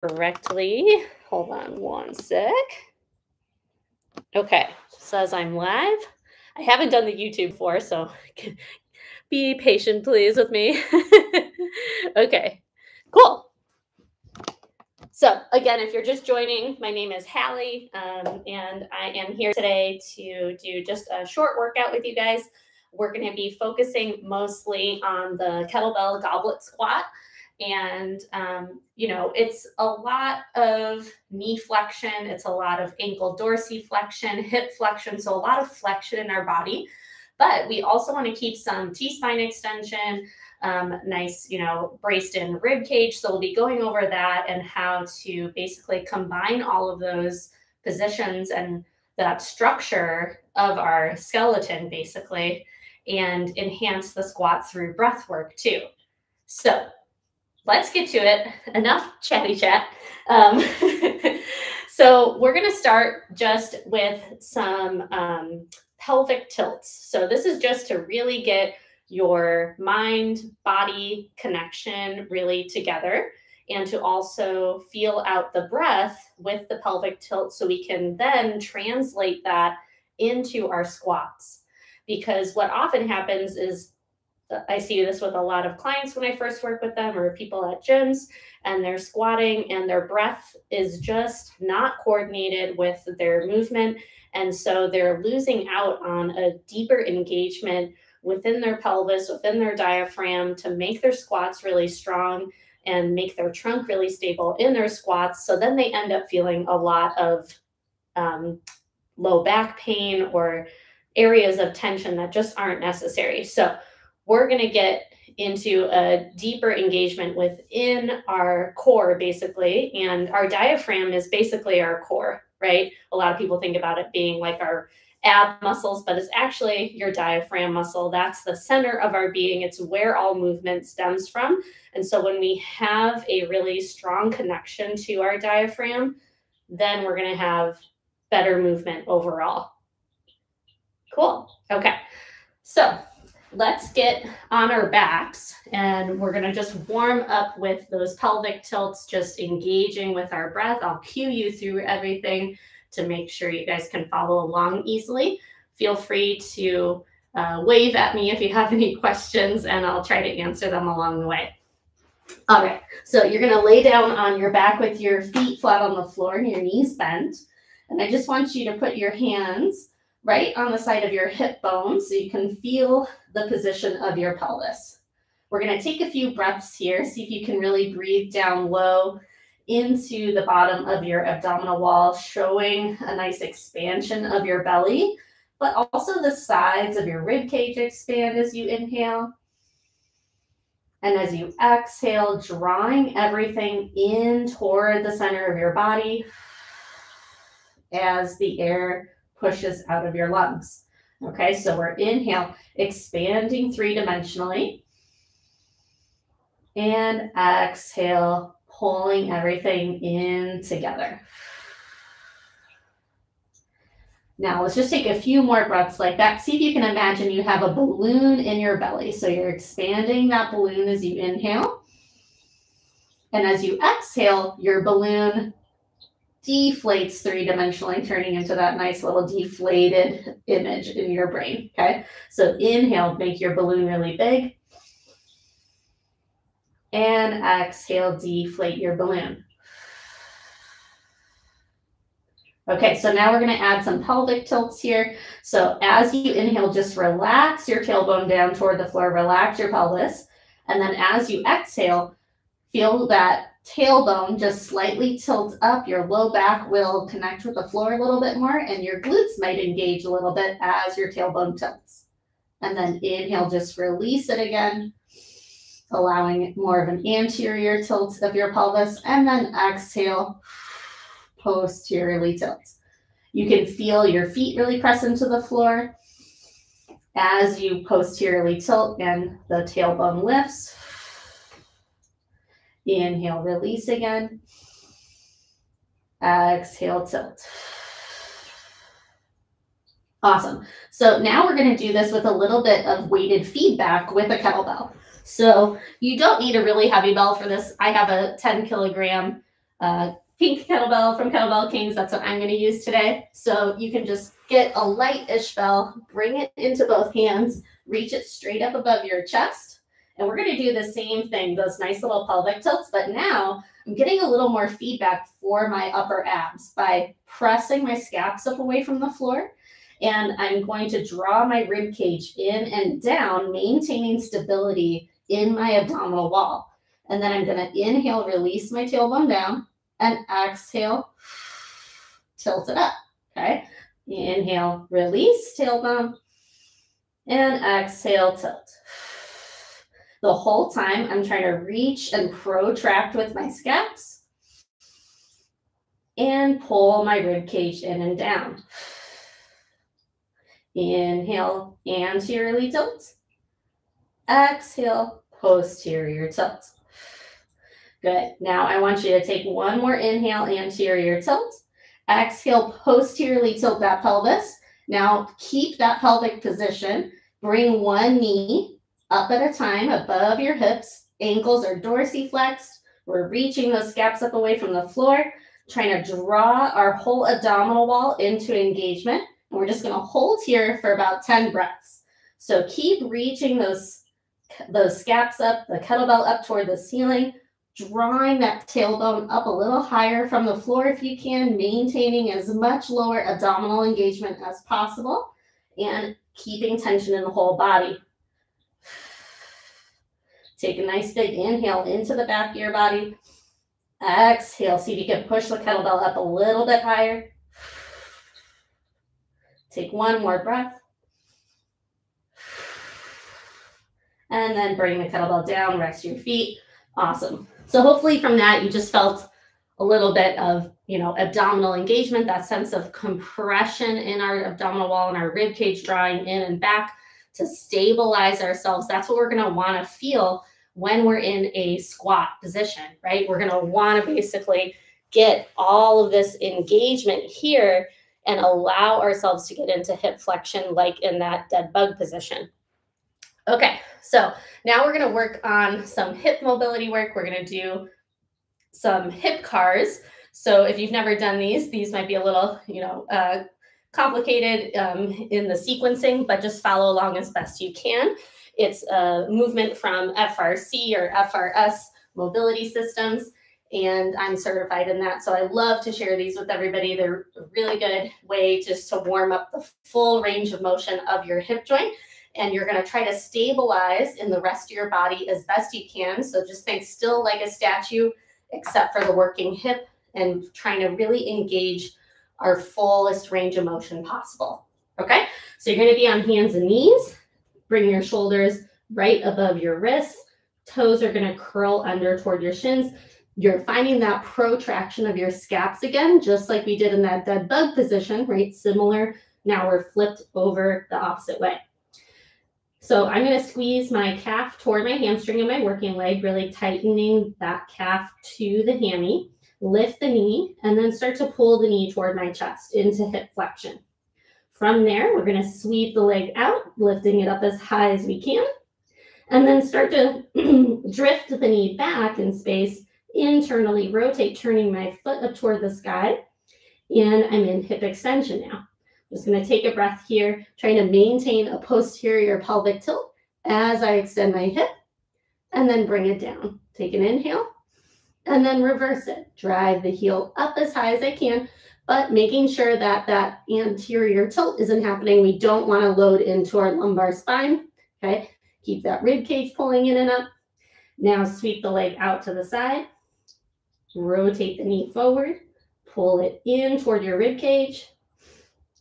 correctly. Hold on one sec. Okay, says I'm live. I haven't done the YouTube before, so be patient, please, with me. Okay, cool. So again, if you're just joining, my name is Hallie, and I am here today to do just a short workout with you guys. We're going to be focusing mostly on the kettlebell goblet squat. And, you know, it's a lot of knee flexion. It's a lot of ankle dorsiflexion, hip flexion. So a lot of flexion in our body. But we also want to keep some T-spine extension, nice, you know, braced in rib cage. So we'll be going over that and how to basically combine all of those positions and that structure of our skeleton, basically, and enhance the squat through breath work too. So let's get to it. Enough chatty chat. So we're going to start just with some pelvic tilts. So this is just to really get your mind-body connection really together and to also feel out the breath with the pelvic tilt so we can then translate that into our squats. Because what often happens is I see this with a lot of clients when I first work with them or people at gyms, and they're squatting and their breath is just not coordinated with their movement. And so they're losing out on a deeper engagement within their pelvis, within their diaphragm to make their squats really strong and make their trunk really stable in their squats. So then they end up feeling a lot of low back pain or areas of tension that just aren't necessary. So we're going to get into a deeper engagement within our core, basically. And our diaphragm is basically our core, right? A lot of people think about it being like our ab muscles, but it's actually your diaphragm muscle. That's the center of our being. It's where all movement stems from. And so when we have a really strong connection to our diaphragm, then we're going to have better movement overall. Cool. Okay. So let's get on our backs and we're going to just warm up with those pelvic tilts, just engaging with our breath. I'll cue you through everything to make sure you guys can follow along easily. Feel free to wave at me if you have any questions and I'll try to answer them along the way. All right, so you're going to lay down on your back with your feet flat on the floor and your knees bent. And I just want you to put your hands right on the side of your hip bone so you can feel the position of your pelvis. We're going to take a few breaths here. See if you can really breathe down low into the bottom of your abdominal wall, showing a nice expansion of your belly, but also the sides of your rib cage expand as you inhale. And as you exhale, drawing everything in toward the center of your body as the air pushes out of your lungs. Okay, so we're inhale, expanding three-dimensionally. And exhale, pulling everything in together. Now let's just take a few more breaths like that. See if you can imagine you have a balloon in your belly. So you're expanding that balloon as you inhale. And as you exhale, your balloon deflates three-dimensionally, turning into that nice little deflated image in your brain, okay? So inhale, make your balloon really big. And exhale, deflate your balloon. Okay, so now we're going to add some pelvic tilts here. So as you inhale, just relax your tailbone down toward the floor, relax your pelvis. And then as you exhale, feel that tailbone just slightly tilt up. Your low back will connect with the floor a little bit more, and your glutes might engage a little bit as your tailbone tilts. And then inhale, just release it again, allowing more of an anterior tilt of your pelvis. And then exhale, posteriorly tilt. You can feel your feet really press into the floor as you posteriorly tilt and the tailbone lifts. Inhale, release again. Exhale, tilt. Awesome. So now we're going to do this with a little bit of weighted feedback with a kettlebell. So you don't need a really heavy bell for this. I have a 10 kilogram pink kettlebell from Kettlebell Kings. That's what I'm going to use today. So you can just get a light-ish bell, bring it into both hands, reach it straight up above your chest. And we're going to do the same thing, those nice little pelvic tilts. But now I'm getting a little more feedback for my upper abs by pressing my scaps up away from the floor. And I'm going to draw my rib cage in and down, maintaining stability in my abdominal wall. And then I'm going to inhale, release my tailbone down, and exhale, tilt it up, okay? Inhale, release, tailbone, and exhale, tilt. The whole time I'm trying to reach and protract with my scaps and pull my rib cage in and down. Inhale, anteriorly tilt. Exhale, posterior tilt. Good. Now I want you to take one more inhale, anterior tilt. Exhale, posteriorly tilt that pelvis. Now keep that pelvic position. Bring one knee up at a time above your hips. Ankles are dorsiflexed. We're reaching those scaps up away from the floor, trying to draw our whole abdominal wall into engagement. And we're just going to hold here for about 10 breaths. So keep reaching those scaps up, the kettlebell up toward the ceiling, drawing that tailbone up a little higher from the floor if you can, maintaining as much lower abdominal engagement as possible, and keeping tension in the whole body. Take a nice big inhale into the back of your body. Exhale, see if you can push the kettlebell up a little bit higher. Take one more breath. And then bring the kettlebell down, rest your feet. Awesome. So hopefully from that, you just felt a little bit of, abdominal engagement, that sense of compression in our abdominal wall and our rib cage drawing in and back to stabilize ourselves. That's what we're going to want to feel when we're in a squat position, right? We're going to want to basically get all of this engagement here and allow ourselves to get into hip flexion like in that dead bug position. Okay, so now we're going to work on some hip mobility work. We're going to do some hip cars. So if you've never done these might be a little, complicated in the sequencing, but just follow along as best you can. It's a movement from FRC or FRS mobility systems, and I'm certified in that. So I love to share these with everybody. They're a really good way just to warm up the full range of motion of your hip joint. And you're going to try to stabilize in the rest of your body as best you can. So just think still like a statue, except for the working hip, and trying to really engage our fullest range of motion possible. Okay, so you're going to be on hands and knees. Bring your shoulders right above your wrists. Toes are going to curl under toward your shins. You're finding that protraction of your scaps again, just like we did in that dead bug position, right? Similar. Now we're flipped over the opposite way. So I'm going to squeeze my calf toward my hamstring and my working leg, really tightening that calf to the hammy. Lift the knee, and then start to pull the knee toward my chest into hip flexion. From there, we're going to sweep the leg out, lifting it up as high as we can, and then start to drift the knee back in space, internally rotate, turning my foot up toward the sky, and I'm in hip extension now. I'm just going to take a breath here, trying to maintain a posterior pelvic tilt as I extend my hip, and then bring it down. Take an inhale, and then reverse it. Drive the heel up as high as I can, but making sure that that anterior tilt isn't happening. We don't want to load into our lumbar spine, okay? Keep that rib cage pulling in and up. Now sweep the leg out to the side, rotate the knee forward, pull it in toward your rib cage,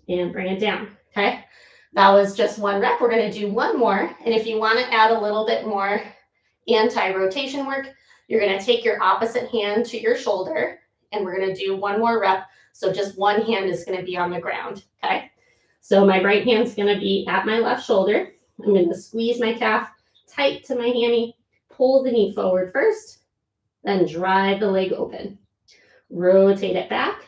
and bring it down, okay? That was just one rep. We're going to do one more, and if you want to add a little bit more anti-rotation work, you're going to take your opposite hand to your shoulder, and we're going to do one more rep. So just one hand is going to be on the ground, okay? So my right hand's going to be at my left shoulder. I'm going to squeeze my calf tight to my hammy, pull the knee forward first, then drive the leg open. Rotate it back,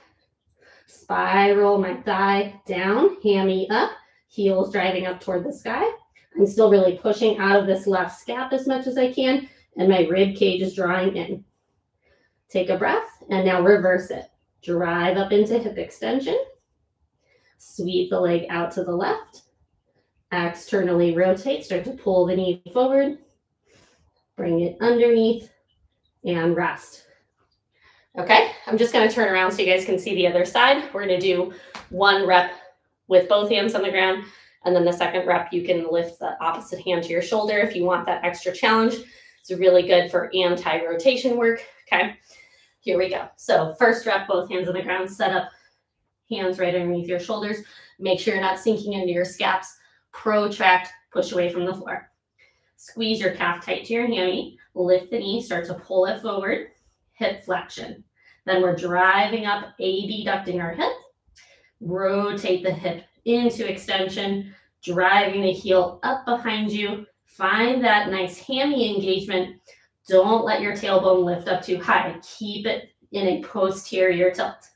spiral my thigh down, hammy up, heels driving up toward the sky. I'm still really pushing out of this left scap as much as I can, and my rib cage is drawing in. Take a breath and now reverse it. Drive up into hip extension. Sweep the leg out to the left. Externally rotate, start to pull the knee forward. Bring it underneath and rest. Okay, I'm just going to turn around so you guys can see the other side. We're going to do 1 rep with both hands on the ground, and then the second rep, you can lift the opposite hand to your shoulder if you want that extra challenge. It's really good for anti-rotation work. Okay, here we go. So first rep, both hands on the ground, set up, hands right underneath your shoulders. Make sure you're not sinking into your scaps. Protract, push away from the floor. Squeeze your calf tight to your hammy. Lift the knee, start to pull it forward. Hip flexion. Then we're driving up, abducting our hip. Rotate the hip into extension, driving the heel up behind you. Find that nice hammy engagement. Don't let your tailbone lift up too high. Keep it in a posterior tilt.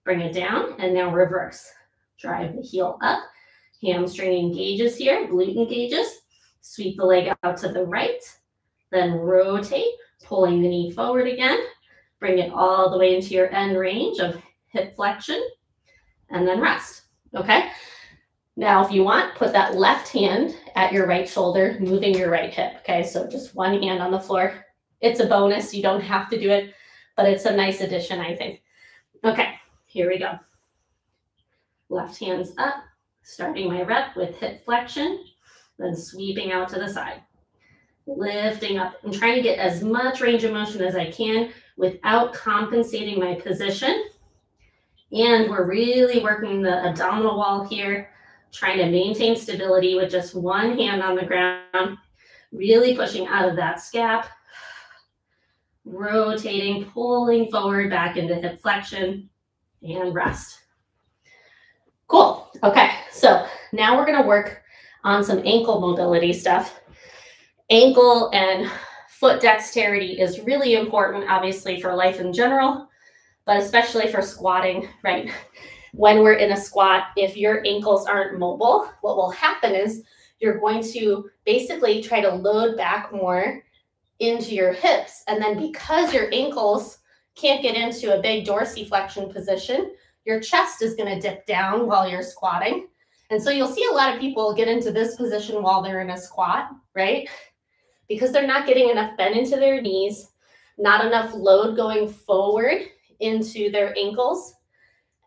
Bring it down and now reverse. Drive the heel up. Hamstring engages here, glute engages. Sweep the leg out to the right. Then rotate, pulling the knee forward again. Bring it all the way into your end range of hip flexion. And then rest, okay? Now, if you want, put that left hand at your right shoulder, moving your right hip, okay? So just one hand on the floor. It's a bonus. You don't have to do it, but it's a nice addition, I think. Okay, here we go. Left hand's up, starting my rep with hip flexion, then sweeping out to the side. Lifting up and trying to get as much range of motion as I can without compensating my position. And we're really working the abdominal wall here, trying to maintain stability with just one hand on the ground, really pushing out of that scap, rotating, pulling forward back into hip flexion, and rest. Cool. Okay, so now we're going to work on some ankle mobility stuff. Ankle and foot dexterity is really important, obviously, for life in general, but especially for squatting, right? When we're in a squat, if your ankles aren't mobile, what will happen is you're going to basically try to load back more into your hips. And then because your ankles can't get into a big dorsiflexion position, your chest is going to dip down while you're squatting. And so you'll see a lot of people get into this position while they're in a squat, right? Because they're not getting enough bend into their knees, not enough load going forward into their ankles.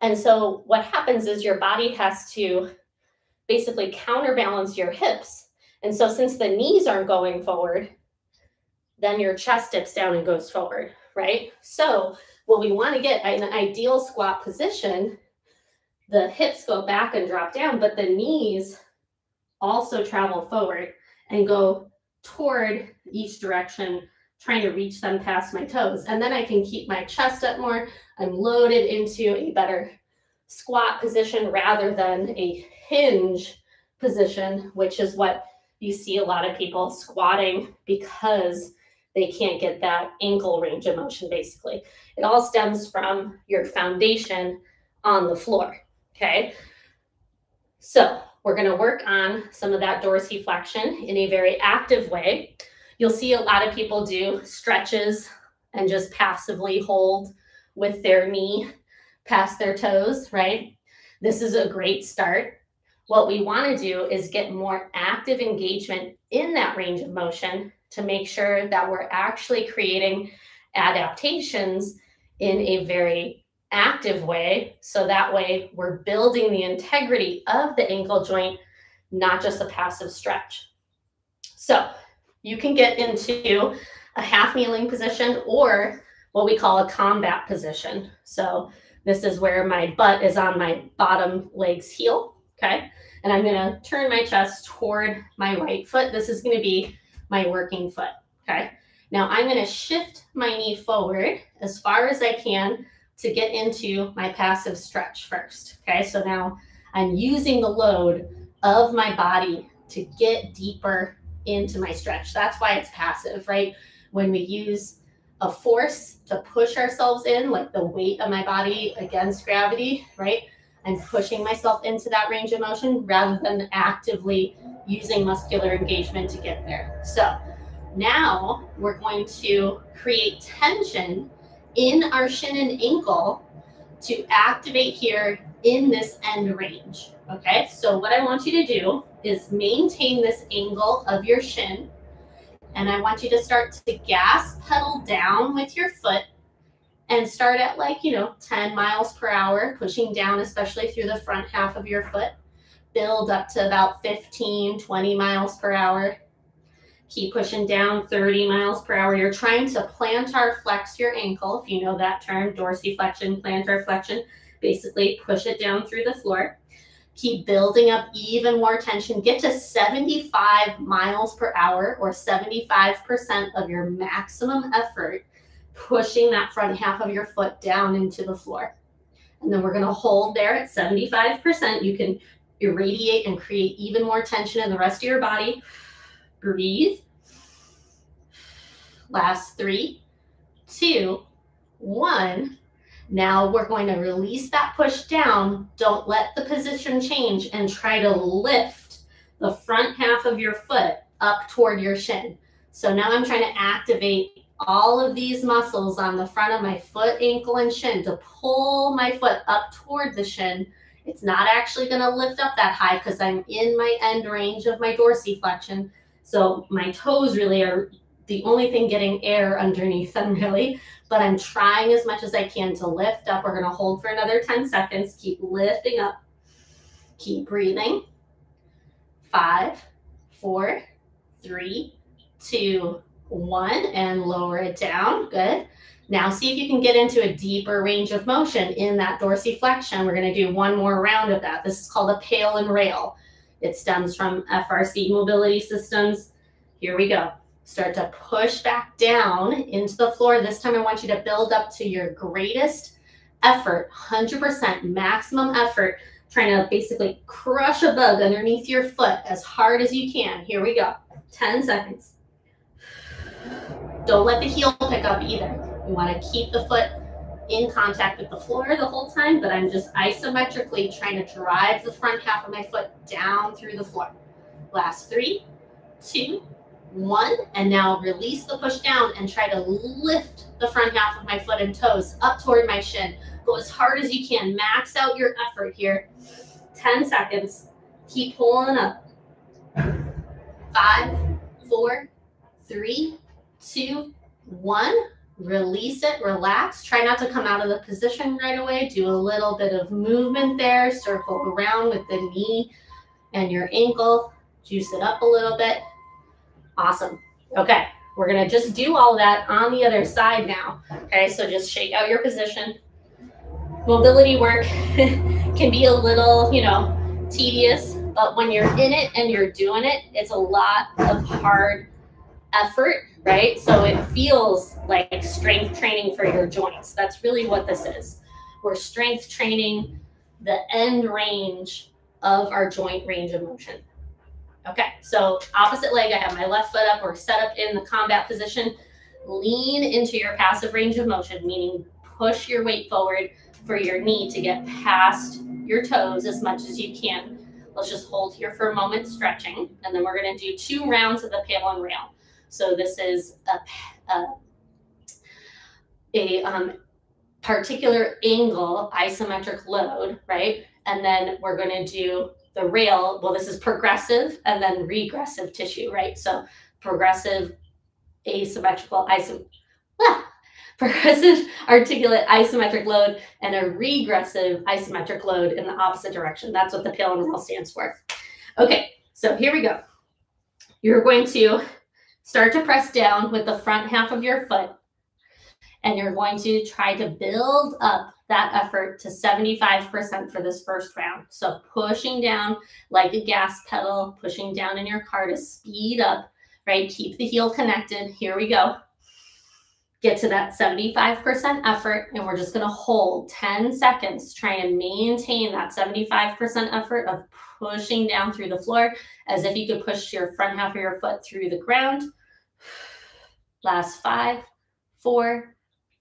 And so what happens is your body has to basically counterbalance your hips. And so since the knees aren't going forward, then your chest dips down and goes forward, right? So what we want to get in an ideal squat position, the hips go back and drop down, but the knees also travel forward and go toward each direction, trying to reach them past my toes. And then I can keep my chest up more. I'm loaded into a better squat position rather than a hinge position, which is what you see a lot of people squatting because they can't get that ankle range of motion, basically. It all stems from your foundation on the floor, okay? So we're going to work on some of that dorsiflexion in a very active way. You'll see a lot of people do stretches and just passively hold with their knee past their toes, right? This is a great start. What we want to do is get more active engagement in that range of motion to make sure that we're actually creating adaptations in a very active way. So that way we're building the integrity of the ankle joint, not just a passive stretch. So you can get into a half kneeling position or what we call a combat position. So this is where my butt is on my bottom leg's heel, okay? And I'm gonna turn my chest toward my right foot. This is gonna be my working foot, okay? Now I'm gonna shift my knee forward as far as I can to get into my passive stretch first, okay? So now I'm using the load of my body to get deeper into my stretch. That's why it's passive, right? When we use a force to push ourselves in, like the weight of my body against gravity, right? I'm pushing myself into that range of motion rather than actively using muscular engagement to get there. So now we're going to create tension in our shin and ankle to activate here in this end range, okay? So what I want you to do is maintain this angle of your shin, and I want you to start to gas pedal down with your foot and start at 10 miles per hour, pushing down, especially through the front half of your foot. Build up to about 15, 20 miles per hour. Keep pushing down 30 miles per hour. You're trying to plantar flex your ankle, if you know that term, dorsiflexion, plantar flexion. Basically, push it down through the floor. Keep building up even more tension. Get to 75 miles per hour, or 75% of your maximum effort, pushing that front half of your foot down into the floor. And then we're going to hold there at 75%. You can irradiate and create even more tension in the rest of your body. Breathe. Last 3, 2, 1. Now we're going to release that push down. Don't let the position change, and try to lift the front half of your foot up toward your shin. So now I'm trying to activate all of these muscles on the front of my foot, ankle, and shin to pull my foot up toward the shin. It's not actually going to lift up that high because I'm in my end range of my dorsiflexion. So my toes really are the only thing getting air underneath them, really. But I'm trying as much as I can to lift up. We're going to hold for another 10 seconds. Keep lifting up. Keep breathing. 5, 4, 3, 2, 1. And lower it down. Good. Now see if you can get into a deeper range of motion in that dorsiflexion. We're going to do one more round of that. This is called a pail and rail. It stems from FRC mobility systems. Here we go. Start to push back down into the floor. This time I want you to build up to your greatest effort, 100% maximum effort, trying to basically crush a bug underneath your foot as hard as you can. Here we go. 10 seconds. Don't let the heel pick up either. You want to keep the foot in contact with the floor the whole time, but I'm just isometrically trying to drive the front half of my foot down through the floor. Last 3, 2, 1, and now release the push down and try to lift the front half of my foot and toes up toward my shin. Go as hard as you can. Max out your effort here. 10 seconds. Keep pulling up. 5, 4, 3, 2, 1. Release it, relax. Try not to come out of the position right away. Do a little bit of movement there. Circle around with the knee and your ankle. Juice it up a little bit. Awesome. Okay, we're going to just do all that on the other side now. Okay, so just shake out your position. Mobility work can be a little, tedious, but when you're in it and you're doing it, it's a lot of hard effort, right? So it feels like strength training for your joints. That's really what this is. We're strength training the end range of our joint range of motion. Okay, so opposite leg, I have my left foot up. We're set up in the combat position. Lean into your passive range of motion, meaning push your weight forward for your knee to get past your toes as much as you can. Let's just hold here for a moment, stretching, and then we're going to do 2 rounds of the pail and rail. So this is a particular angle isometric load, right? And then we're going to do the rail. Well, this is progressive and then regressive tissue, right? So progressive progressive articulate isometric load and a regressive isometric load in the opposite direction. That's what the pail and rail stands for. Okay, so here we go. You're going to start to press down with the front half of your foot, and you're going to try to build up that effort to 75% for this first round. So pushing down like a gas pedal, pushing down in your car to speed up, right? Keep the heel connected. Here we go. Get to that 75% effort, and we're just going to hold 10 seconds. Try and maintain that 75% effort of pushing down through the floor as if you could push your front half of your foot through the ground. Last 5, 4,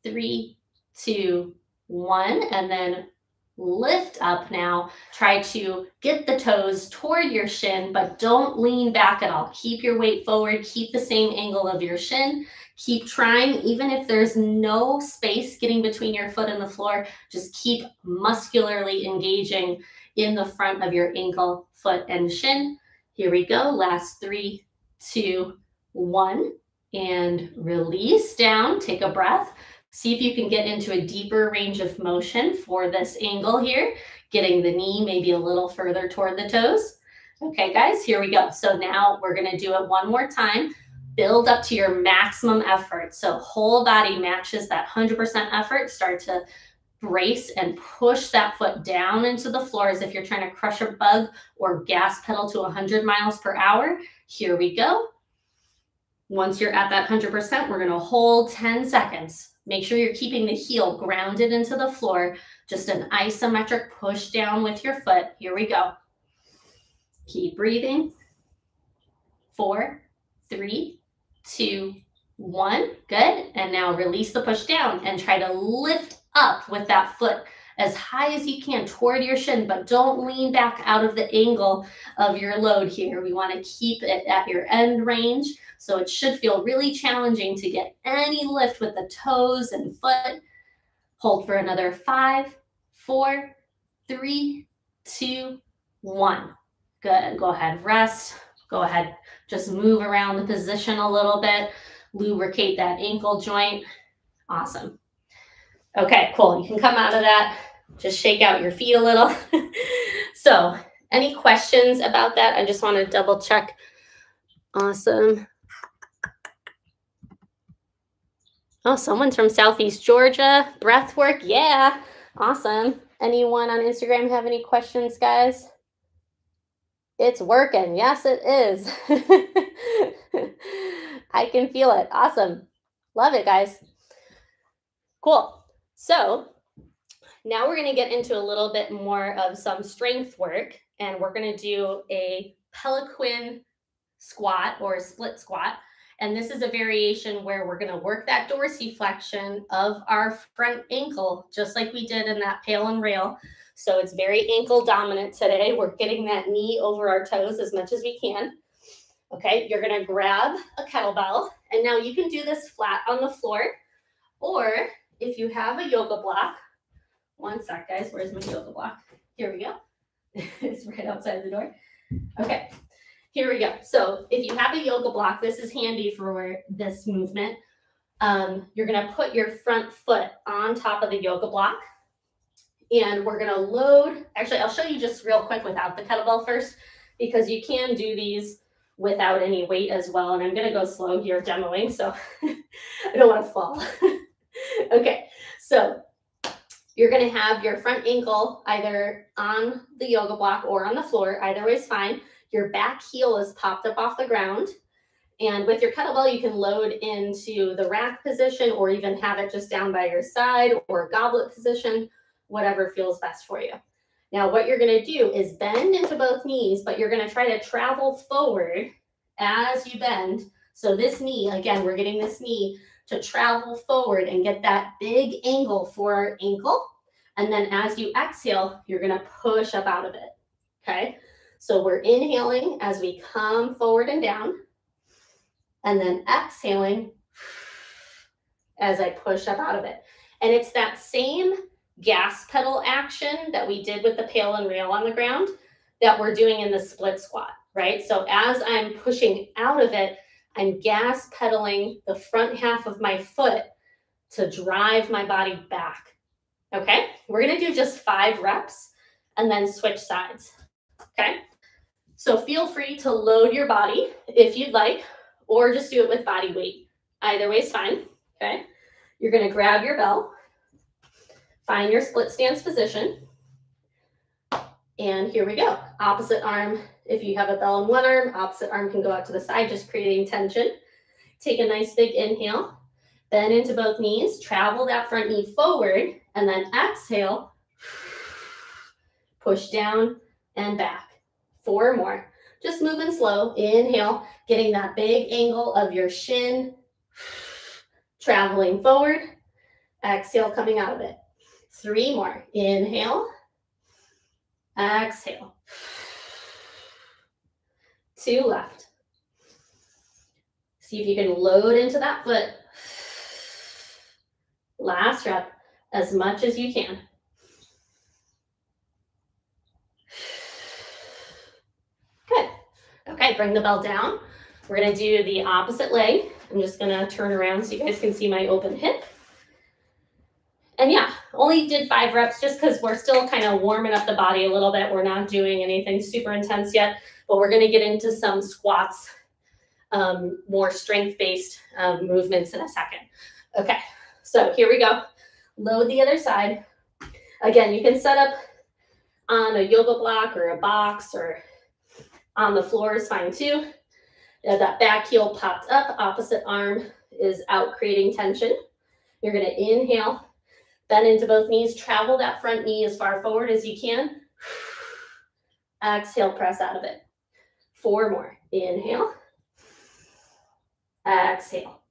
3, 2, 1, and then lift up now. Try to get the toes toward your shin, but don't lean back at all. Keep your weight forward. Keep the same angle of your shin. Keep trying, even if there's no space getting between your foot and the floor, just keep muscularly engaging in the front of your ankle, foot, and shin. Here we go. Last 3, 2, 1. And release down. Take a breath. See if you can get into a deeper range of motion for this angle here, getting the knee maybe a little further toward the toes. Okay, guys, here we go. So now we're going to do it one more time. Build up to your maximum effort. So whole body matches that 100% effort. Start to brace and push that foot down into the floor as if you're trying to crush a bug or gas pedal to 100 miles per hour. Here we go. Once you're at that 100%, we're going to hold 10 seconds. Make sure you're keeping the heel grounded into the floor. Just an isometric push down with your foot. Here we go. Keep breathing. 4, 3, 2, 1. Good. And now release the push down and try to lift up with that foot as high as you can toward your shin, but don't lean back out of the angle of your load here. We want to keep it at your end range. So it should feel really challenging to get any lift with the toes and foot. Hold for another 5, 4, 3, 2, 1. Good. Go ahead, rest. Go ahead, just move around the position a little bit. Lubricate that ankle joint. Awesome. Okay, cool. You can come out of that. Just shake out your feet a little. So, any questions about that? I just want to double check. Awesome. Oh, someone's from Southeast Georgia. Breath work. Yeah. Awesome. Anyone on Instagram have any questions, guys? It's working. Yes, it is. I can feel it. Awesome. Love it, guys. Cool. So now we're going to get into a little bit more of some strength work, and we're going to do a pelican squat or a split squat. And this is a variation where we're going to work that dorsiflexion of our front ankle, just like we did in that pail and rail. So it's very ankle dominant today. We're getting that knee over our toes as much as we can. Okay, you're going to grab a kettlebell, and now you can do this flat on the floor, or if you have a yoga block, one sec, guys, where's my yoga block? Here we go. It's right outside the door. Okay. Here we go. So if you have a yoga block, this is handy for this movement. You're going to put your front foot on top of the yoga block, and we're going to load. Actually, I'll show you just real quick without the kettlebell first, because you can do these without any weight as well. And I'm going to go slow here demoing, so I don't want to fall. Okay, so you're going to have your front ankle either on the yoga block or on the floor. Either way is fine. Your back heel is popped up off the ground. And with your kettlebell, you can load into the rack position or even have it just down by your side or goblet position, whatever feels best for you. Now, what you're going to do is bend into both knees, but you're going to try to travel forward as you bend. So this knee, again, we're getting this knee to travel forward and get that big angle for our ankle. And then as you exhale, you're going to push up out of it. Okay. So we're inhaling as we come forward and down, and then exhaling as I push up out of it. And it's that same gas pedal action that we did with the pail and rail on the ground that we're doing in the split squat, right? So as I'm pushing out of it, I'm gas pedaling the front half of my foot to drive my body back. Okay, we're going to do just 5 reps and then switch sides. Okay, so feel free to load your body if you'd like, or just do it with body weight. Either way is fine. Okay, you're going to grab your bell, find your split stance position, and here we go. Opposite arm, if you have a bell in one arm, opposite arm can go out to the side, just creating tension. Take a nice big inhale, bend into both knees, travel that front knee forward, and then exhale, push down and back. 4 more. Just moving slow. Inhale, getting that big angle of your shin, traveling forward. Exhale, coming out of it. 3 more. Inhale, exhale. 2 left. See if you can load into that foot. Last rep, as much as you can. Good. Okay, bring the bell down. We're gonna do the opposite leg. I'm just gonna turn around so you guys can see my open hip. And yeah, only did 5 reps just because we're still kind of warming up the body a little bit. We're not doing anything super intense yet, but we're gonna get into some squats, more strength-based movements in a second. Okay, so here we go. Load the other side. Again, you can set up on a yoga block or a box or on the floor is fine too. That back heel popped up, opposite arm is out, creating tension. You're gonna inhale, bend into both knees, travel that front knee as far forward as you can. Exhale, press out of it. 4 more. Inhale. Exhale.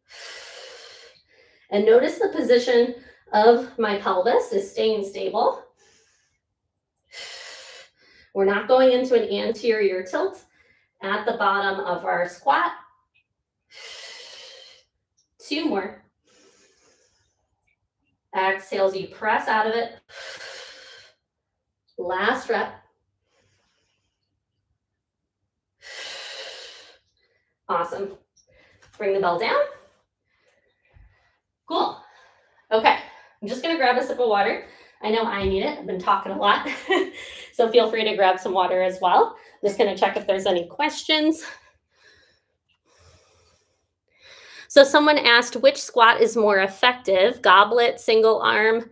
And notice the position of my pelvis is staying stable. We're not going into an anterior tilt at the bottom of our squat. 2 more. Exhale as you press out of it. Last rep. Awesome. Bring the bell down. Cool. Okay, I'm just gonna grab a sip of water. I know I need it. I've been talking a lot. So feel free to grab some water as well. I'm just gonna check if there's any questions. So someone asked which squat is more effective, goblet, single arm,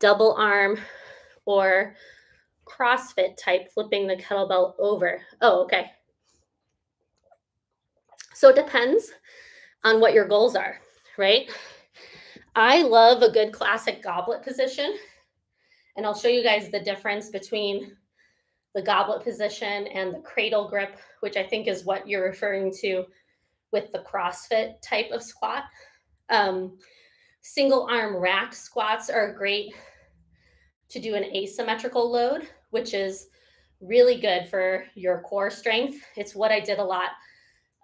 double arm, or CrossFit type, flipping the kettlebell over. Oh, okay. So it depends on what your goals are, right? I love a good classic goblet position, and I'll show you guys the difference between the goblet position and the cradle grip, which I think is what you're referring to with the CrossFit type of squat. Single arm racked squats are great to do an asymmetrical load, which is really good for your core strength. It's what I did a lot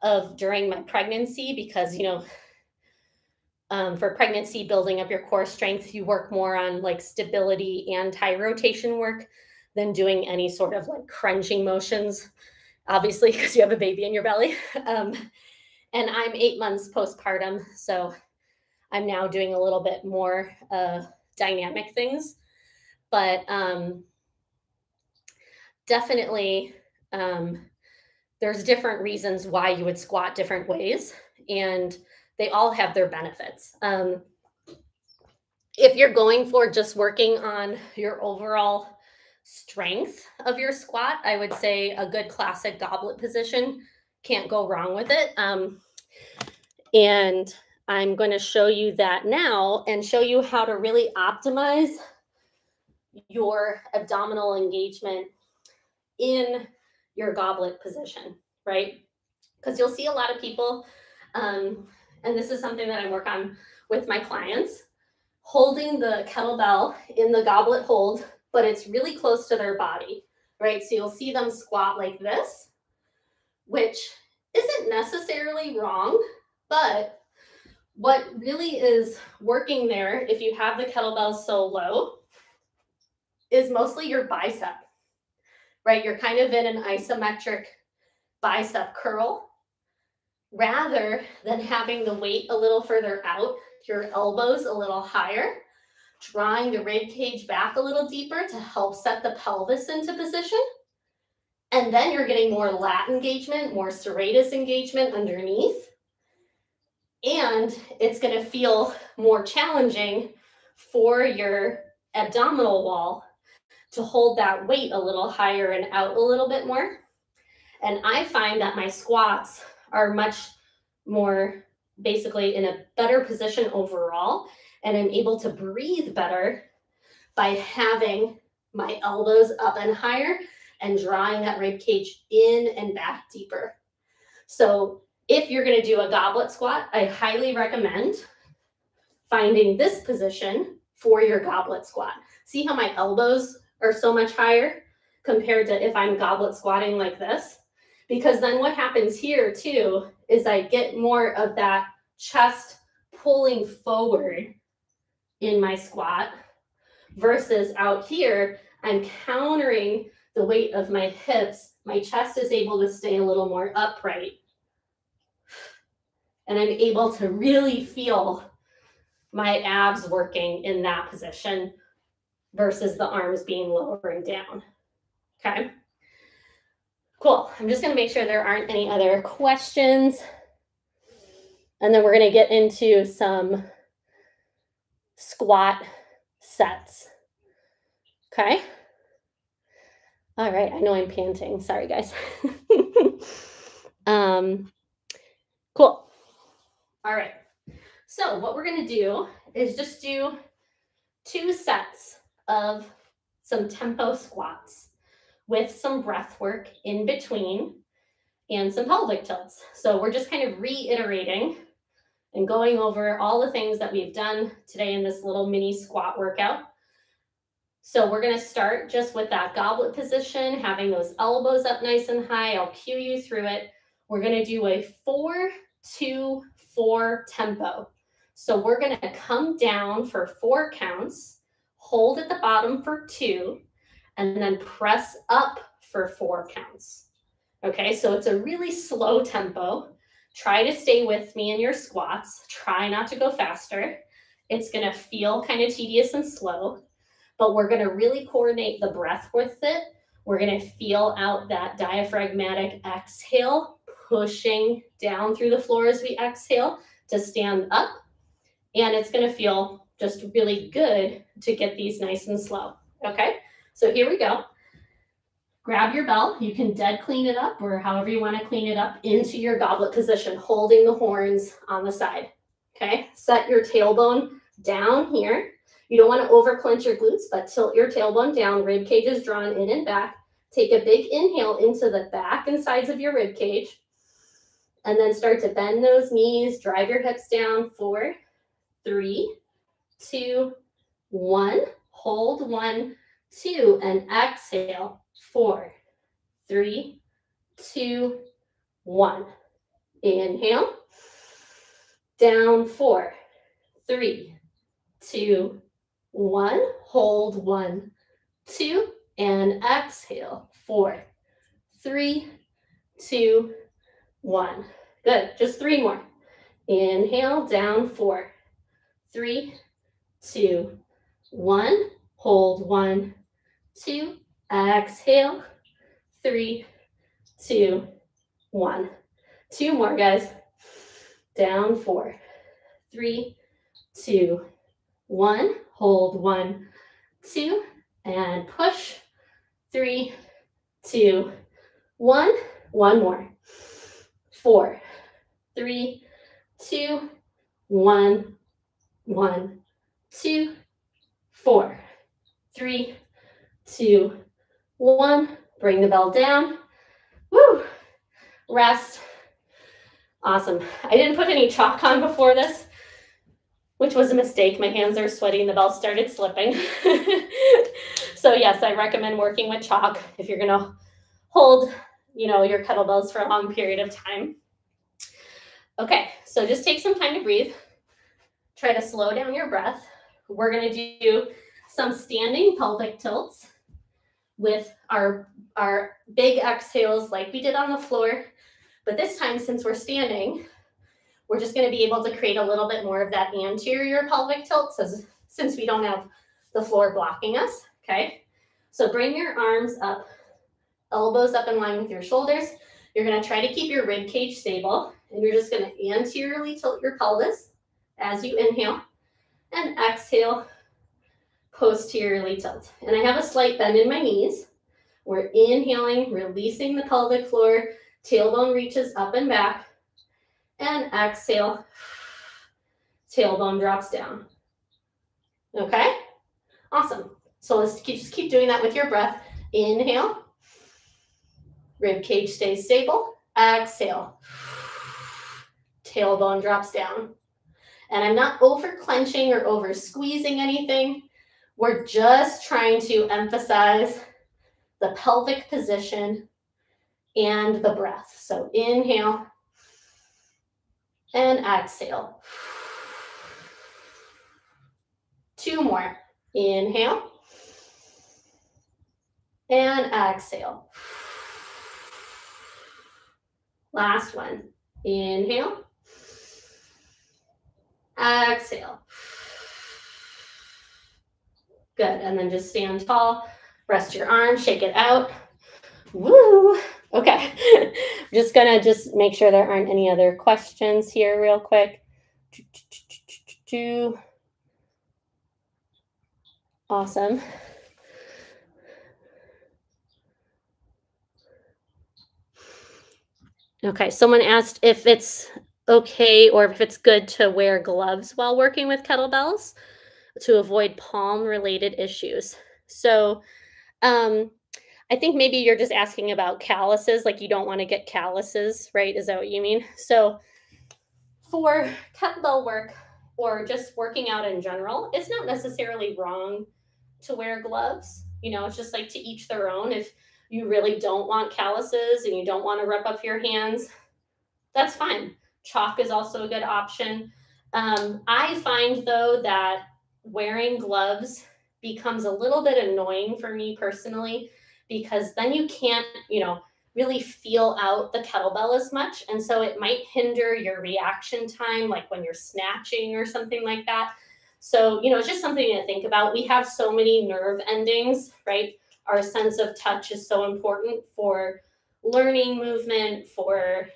of during my pregnancy because, for pregnancy, building up your core strength, you work more on like stability and high rotation work than doing any sort of like crunching motions, obviously, because you have a baby in your belly. And I'm 8 months postpartum, so I'm now doing a little bit more dynamic things. But definitely there's different reasons why you would squat different ways, and they all have their benefits. If you're going for just working on your overall strength of your squat, I would say a good classic goblet position, can't go wrong with it. And I'm going to show you that now and show you how to really optimize your abdominal engagement in your goblet position, right? Because you'll see a lot of people, and this is something that I work on with my clients, holding the kettlebell in the goblet hold, but it's really close to their body, right? So you'll see them squat like this, which isn't necessarily wrong, but what really is working there, if you have the kettlebell so low, is mostly your bicep, right? You're kind of in an isometric bicep curl, rather than having the weight a little further out, your elbows a little higher, drawing the rib cage back a little deeper to help set the pelvis into position. And then you're getting more lat engagement, more serratus engagement underneath. And it's going to feel more challenging for your abdominal wall to hold that weight a little higher and out a little bit more. And I find that my squats are much more basically in a better position overall, and I'm able to breathe better by having my elbows up and higher and drawing that rib cage in and back deeper. So if you're going to do a goblet squat, I highly recommend finding this position for your goblet squat. See how my elbows are so much higher compared to if I'm goblet squatting like this? Because then what happens here too is I get more of that chest pulling forward in my squat versus out here, I'm countering the weight of my hips. My chest is able to stay a little more upright. And I'm able to really feel my abs working in that position versus the arms being lower and down. Okay. Cool. I'm just going to make sure there aren't any other questions. And then we're going to get into some squat sets. Okay. All right. I know I'm panting. Sorry, guys. Cool. All right. So what we're going to do is just do 2 sets of some tempo squats with some breath work in between and some pelvic tilts. So we're just kind of reiterating and going over all the things that we've done today in this little mini squat workout. So we're going to start just with that goblet position, having those elbows up nice and high. I'll cue you through it. We're going to do a 4-2-4 tempo. So we're going to come down for 4 counts, hold at the bottom for 2, and then press up for 4 counts. Okay, so it's a really slow tempo. Try to stay with me in your squats. Try not to go faster. It's going to feel kind of tedious and slow, but we're going to really coordinate the breath with it. We're going to feel out that diaphragmatic exhale, pushing down through the floor as we exhale to stand up. And it's going to feel just really good to get these nice and slow. Okay, so here we go. Grab your bell. You can dead clean it up or however you want to clean it up into your goblet position, holding the horns on the side. Okay, set your tailbone down here. You don't want to over clench your glutes, but tilt your tailbone down. Rib cage is drawn in and back. Take a big inhale into the back and sides of your rib cage. And then start to bend those knees, drive your hips down. 4, 3, 2, 1. Hold 1, 2, and exhale. 4, 3, 2, 1. Inhale. Down. 4, 3, 2, 1. Hold 1, 2, and exhale. 4, 3, 2, 1. Good. Just 3 more. Inhale. Down. 4, 3, 2, 1. Hold 1, 2. Exhale. 3, 2, 1. 2 more, guys. Down. 4, 3, 2, 1. Hold 1, 2, and push. 3, 2, 1. 1 more. 4, 3, 2, 1. 1, 2, 4, 3, 2, 1. Bring the bell down. Woo! Rest. Awesome. I didn't put any chalk on before this, which was a mistake. My hands are sweaty and the bell started slipping. So yes, I recommend working with chalk if you're going to hold, your kettlebells for a long period of time. Okay, so just take some time to breathe. Try to slow down your breath. We're going to do some standing pelvic tilts with our big exhales like we did on the floor. But this time, since we're standing, we're just going to be able to create a little bit more of that anterior pelvic tilt since we don't have the floor blocking us. Okay, so bring your arms up, elbows up in line with your shoulders. You're going to try to keep your rib cage stable, and you're just going to anteriorly tilt your pelvis as you inhale, and exhale, posteriorly tilt. And I have a slight bend in my knees. We're inhaling, releasing the pelvic floor, tailbone reaches up and back, and exhale, tailbone drops down. Okay, awesome. So let's just keep doing that with your breath. Inhale, rib cage stays stable. Exhale, tailbone drops down. And I'm not over clenching or over squeezing anything. We're just trying to emphasize the pelvic position and the breath. So inhale and exhale. 2 more. Inhale. And exhale. Last one. Inhale. Exhale. Good. And then just stand tall. Rest your arms. Shake it out. Woo. Okay. Just going to make sure there aren't any other questions here real quick. Awesome. Okay, someone asked if it's okay or if it's good to wear gloves while working with kettlebells to avoid palm-related issues. So I think maybe you're just asking about calluses, like you don't want to get calluses, right? Is that what you mean? So for kettlebell work or just working out in general, it's not necessarily wrong to wear gloves. You know, it's just like to each their own. If you really don't want calluses and you don't want to rip up your hands, that's fine. Chalk is also a good option. I find, though, that wearing gloves becomes a little bit annoying for me personally, because then you can't, really feel out the kettlebell as much. And so it might hinder your reaction time, like when you're snatching or something like that. So, it's just something to think about. We have so many nerve endings, right? Our sense of touch is so important for learning movement, for,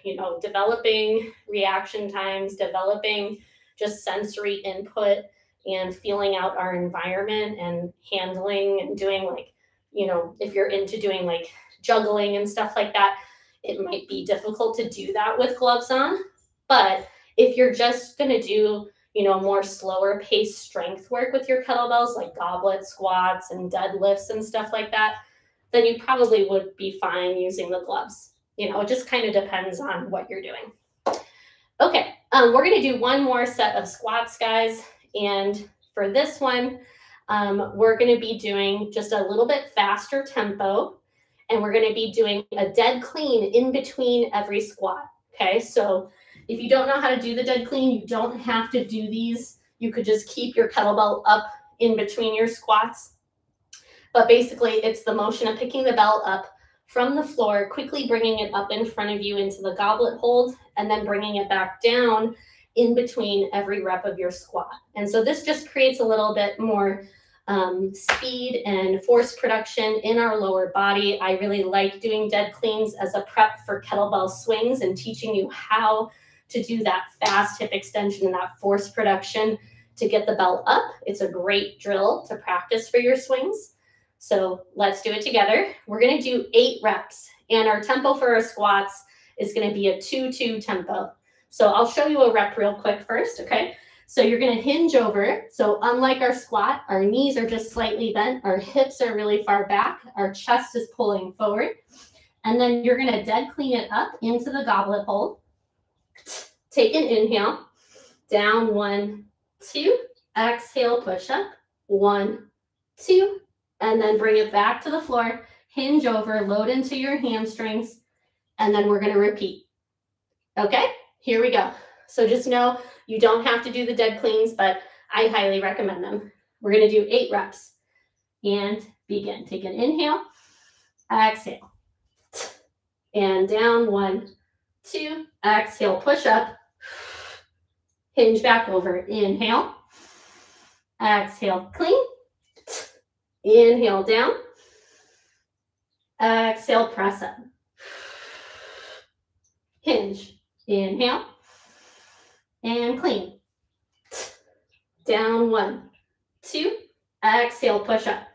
developing reaction times, developing just sensory input and feeling out our environment and handling and doing if you're into doing like juggling and stuff like that, it might be difficult to do that with gloves on. But if you're just going to do, more slower paced strength work with your kettlebells, like goblet squats and deadlifts and stuff like that, then you probably would be fine using the gloves. It just kind of depends on what you're doing. Okay, we're going to do one more set of squats, guys. And for this one, we're going to be doing just a little bit faster tempo. And we're going to be doing a dead clean in between every squat. Okay, so if you don't know how to do the dead clean, you don't have to do these. You could just keep your kettlebell up in between your squats. But basically, it's the motion of picking the bell up from the floor, quickly bringing it up in front of you into the goblet hold, and then bringing it back down in between every rep of your squat. And so this just creates a little bit more speed and force production in our lower body. I really like doing dead cleans as a prep for kettlebell swings and teaching you how to do that fast hip extension and that force production to get the bell up. It's a great drill to practice for your swings. So let's do it together. We're going to do 8 reps, and our tempo for our squats is going to be a 2-2 tempo. So I'll show you a rep real quick first, okay? So you're going to hinge over. So unlike our squat, our knees are just slightly bent. Our hips are really far back. Our chest is pulling forward. And then you're going to dead clean it up into the goblet hold. Take an inhale. Down, 1, 2. Exhale, push up. 1, 2. And then bring it back to the floor. Hinge over, load into your hamstrings. And then we're going to repeat. Okay, here we go. So just know you don't have to do the dead cleans, but I highly recommend them. We're going to do 8 reps. And begin. Take an inhale. Exhale. And down, 1, 2. Exhale, push up. Hinge back over. Inhale. Exhale, clean. Inhale, down. Exhale, press up. Hinge. Inhale. And clean. Down, 1, 2. Exhale, push up.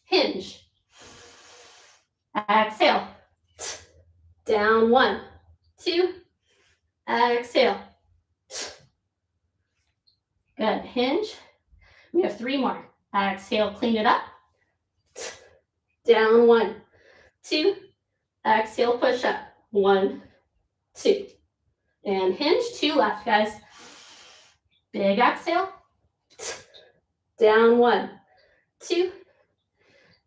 Hinge. Exhale. Down, 1, 2. Exhale. Good. Hinge. We have 3 more. Exhale, clean it up. Down, 1, 2. Exhale, push up. 1, 2. And hinge. 2 left, guys. Big exhale. Down, 1, 2.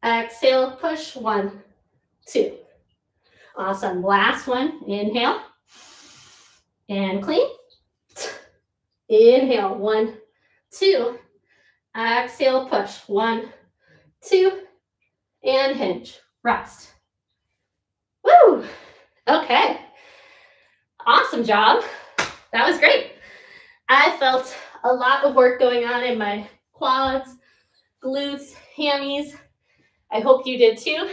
Exhale, push. 1, 2. Awesome. Last one. Inhale. And clean. Inhale. 1, 2. Exhale, push. 1, 2, and hinge. Rest. Woo! Okay. Awesome job. That was great. I felt a lot of work going on in my quads, glutes, hammies. I hope you did too.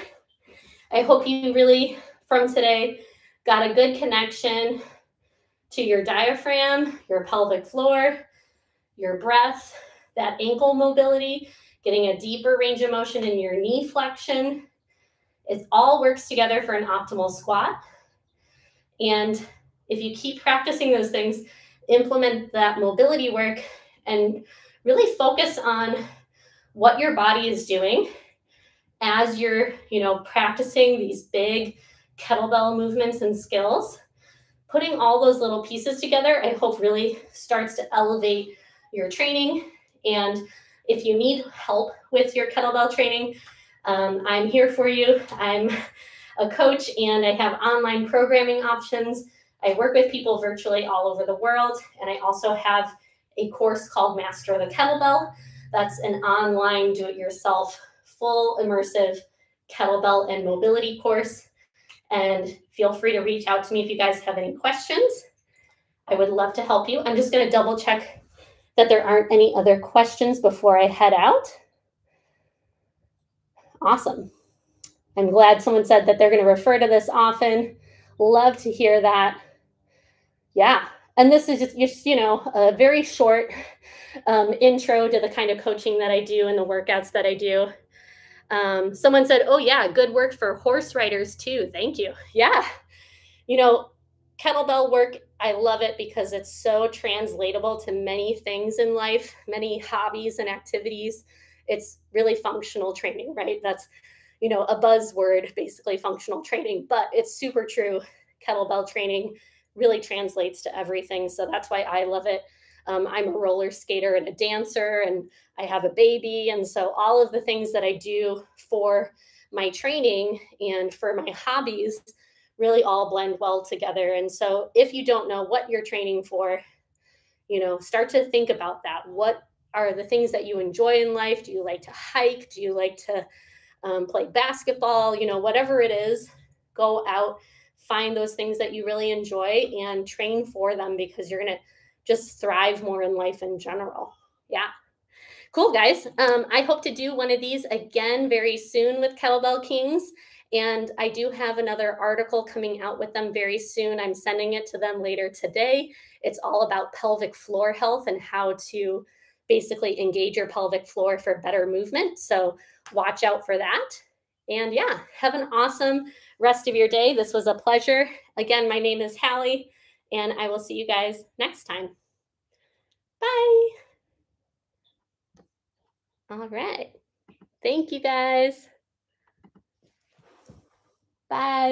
I hope you really, from today, got a good connection to your diaphragm, your pelvic floor, your breath, that ankle mobility, getting a deeper range of motion in your knee flexion. It all works together for an optimal squat. And if you keep practicing those things, implement that mobility work and really focus on what your body is doing as you're, practicing these big kettlebell movements and skills. Putting all those little pieces together, I hope really starts to elevate your training. And if you need help with your kettlebell training, I'm here for you. I'm a coach and I have online programming options. I work with people virtually all over the world. And I also have a course called Master the Kettlebell. That's an online do-it-yourself, full immersive kettlebell and mobility course. And feel free to reach out to me if you guys have any questions. I would love to help you. I'm just going to double check that there aren't any other questions before I head out. Awesome. I'm glad someone said that they're going to refer to this often. Love to hear that. Yeah. And this is just a very short intro to the kind of coaching that I do and the workouts that I do. Someone said, oh yeah, good work for horse riders too. Thank you. Yeah. Kettlebell work, I love it because it's so translatable to many things in life, many hobbies and activities. It's really functional training, right? That's, a buzzword, basically functional training, but it's super true. Kettlebell training really translates to everything. So that's why I love it. I'm a roller skater and a dancer, and I have a baby. And so all of the things that I do for my training and for my hobbies really all blend well together. And so if you don't know what you're training for, start to think about that. What are the things that you enjoy in life? Do you like to hike? Do you like to play basketball? Whatever it is, go out, find those things that you really enjoy and train for them, because you're going to just thrive more in life in general. Yeah. Cool, guys. I hope to do one of these again very soon with Kettlebell Kings. And I do have another article coming out with them very soon. I'm sending it to them later today. It's all about pelvic floor health and how to basically engage your pelvic floor for better movement. So watch out for that. And yeah, have an awesome rest of your day. This was a pleasure. Again, my name is Hallie, and I will see you guys next time. Bye. All right. Thank you, guys. Bye.